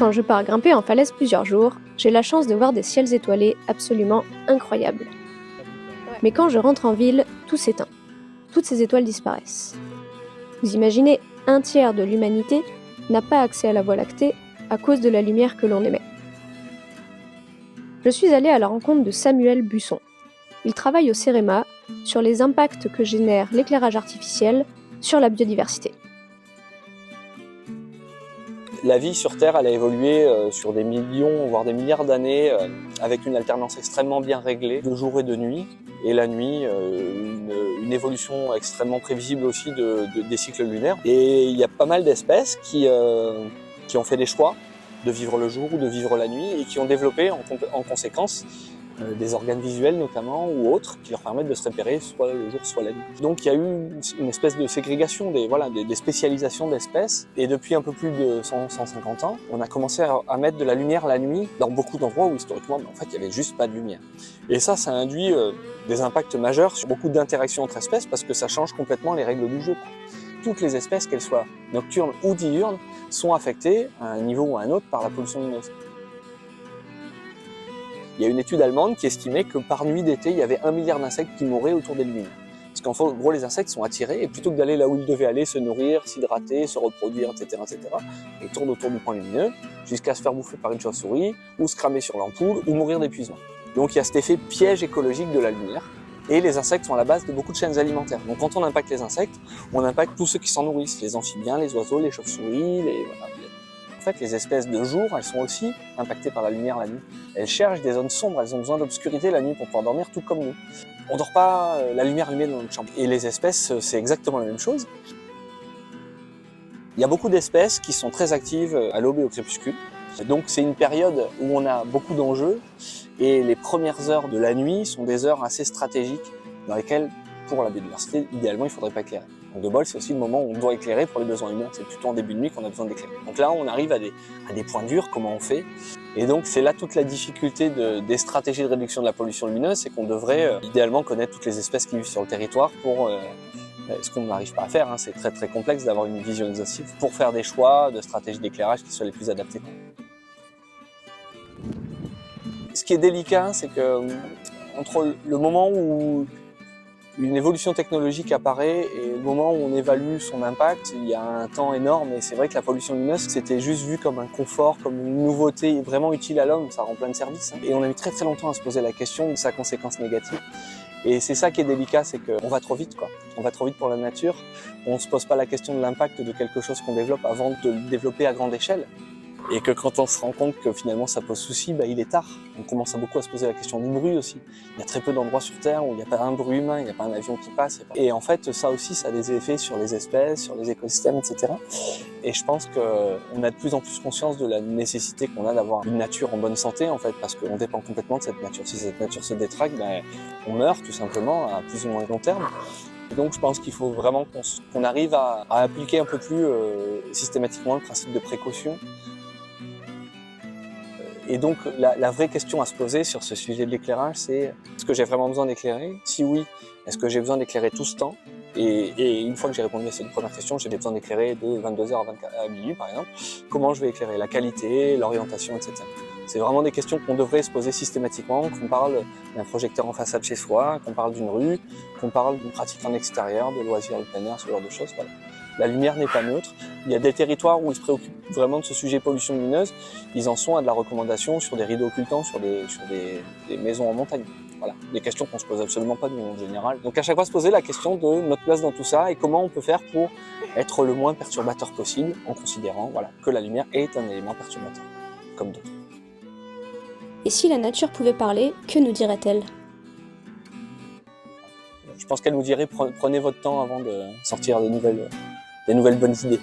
Quand je pars grimper en falaise plusieurs jours, j'ai la chance de voir des ciels étoilés absolument incroyables. Mais quand je rentre en ville, tout s'éteint. Toutes ces étoiles disparaissent. Vous imaginez, un tiers de l'humanité n'a pas accès à la Voie lactée à cause de la lumière que l'on émet. Je suis allée à la rencontre de Samuel Busson. Il travaille au CEREMA sur les impacts que génère l'éclairage artificiel sur la biodiversité. La vie sur Terre, elle a évolué sur des millions, voire des milliards d'années, avec une alternance extrêmement bien réglée de jour et de nuit. Et la nuit, une évolution extrêmement prévisible aussi des cycles lunaires. Et il y a pas mal d'espèces qui ont fait des choix de vivre le jour ou de vivre la nuit et qui ont développé en conséquence des organes visuels notamment ou autres qui leur permettent de se repérer soit le jour soit la nuit. Donc il y a eu une espèce de ségrégation, des spécialisations d'espèces et depuis un peu plus de 150 ans, on a commencé à mettre de la lumière la nuit dans beaucoup d'endroits où historiquement en fait il n'y avait juste pas de lumière. Et ça induit des impacts majeurs sur beaucoup d'interactions entre espèces parce que ça change complètement les règles du jeu. Toutes les espèces, qu'elles soient nocturnes ou diurnes, sont affectées à un niveau ou à un autre par la pollution lumineuse. Il y a une étude allemande qui estimait que par nuit d'été, il y avait 1 milliard d'insectes qui mouraient autour des lumineux. Parce qu'en gros, les insectes sont attirés et plutôt que d'aller là où ils devaient aller, se nourrir, s'hydrater, se reproduire, etc., ils tournent autour du point lumineux jusqu'à se faire bouffer par une chauve-souris ou se cramer sur l'ampoule ou mourir d'épuisement. Donc il y a cet effet piège écologique de la lumière. Et les insectes sont à la base de beaucoup de chaînes alimentaires. Donc quand on impacte les insectes, on impacte tous ceux qui s'en nourrissent, les amphibiens, les oiseaux, les chauves-souris, En fait, les espèces de jour, elles sont aussi impactées par la lumière la nuit. Elles cherchent des zones sombres, elles ont besoin d'obscurité la nuit pour pouvoir dormir, tout comme nous. On dort pas la lumière allumée dans notre chambre. Et les espèces, c'est exactement la même chose. Il y a beaucoup d'espèces qui sont très actives à l'aube et au crépuscule. Donc c'est une période où on a beaucoup d'enjeux et les premières heures de la nuit sont des heures assez stratégiques dans lesquelles, pour la biodiversité, idéalement, il ne faudrait pas éclairer. Donc de bol, c'est aussi le moment où on doit éclairer pour les besoins humains. C'est plutôt en début de nuit qu'on a besoin d'éclairer. Donc là, on arrive à des points durs, comment on fait. Et donc c'est là toute la difficulté des stratégies de réduction de la pollution lumineuse, c'est qu'on devrait idéalement connaître toutes les espèces qui vivent sur le territoire pour ce qu'on n'arrive pas à faire. C'est très très complexe d'avoir une vision exhaustive pour faire des choix de stratégies d'éclairage qui soient les plus adaptées. Ce qui est délicat, c'est que entre le moment où une évolution technologique apparaît et le moment où on évalue son impact, il y a un temps énorme et c'est vrai que la pollution lumineuse, c'était juste vu comme un confort, comme une nouveauté vraiment utile à l'homme, ça rend plein de services. Et on a mis très très longtemps à se poser la question de sa conséquence négative. Et c'est ça qui est délicat, c'est qu'on va trop vite, quoi. On va trop vite pour la nature. On ne se pose pas la question de l'impact de quelque chose qu'on développe avant de le développer à grande échelle. Et que quand on se rend compte que finalement ça pose souci, il est tard. On commence beaucoup à se poser la question du bruit aussi. Il y a très peu d'endroits sur Terre où il n'y a pas un bruit humain, il n'y a pas un avion qui passe. Et en fait, ça aussi, ça a des effets sur les espèces, sur les écosystèmes, etc. Et je pense qu'on a de plus en plus conscience de la nécessité qu'on a d'avoir une nature en bonne santé, en fait, parce qu'on dépend complètement de cette nature. Si cette nature se détraque, on meurt tout simplement à plus ou moins long terme. Et donc je pense qu'il faut vraiment qu'on arrive à appliquer un peu plus systématiquement le principe de précaution. Et donc la vraie question à se poser sur ce sujet de l'éclairage, c'est est-ce que j'ai vraiment besoin d'éclairer? Si oui, est-ce que j'ai besoin d'éclairer tout ce temps? Et une fois que j'ai répondu à cette première question, j'ai besoin d'éclairer de 22h à minuit par exemple. Comment je vais éclairer? La qualité, l'orientation, etc. C'est vraiment des questions qu'on devrait se poser systématiquement, qu'on parle d'un projecteur en façade chez soi, qu'on parle d'une rue, qu'on parle d'une pratique en extérieur, de loisirs de plein air, ce genre de choses. Voilà. La lumière n'est pas neutre. Il y a des territoires où ils se préoccupent vraiment de ce sujet pollution lumineuse. Ils en sont à de la recommandation sur des rideaux occultants, sur des maisons en montagne. Voilà, des questions qu'on se pose absolument pas nous en général. Donc à chaque fois se poser la question de notre place dans tout ça et comment on peut faire pour être le moins perturbateur possible en considérant que la lumière est un élément perturbateur, comme d'autres. Et si la nature pouvait parler, que nous dirait-elle? Je pense qu'elle nous dirait prenez votre temps avant de sortir des nouvelles bonnes idées.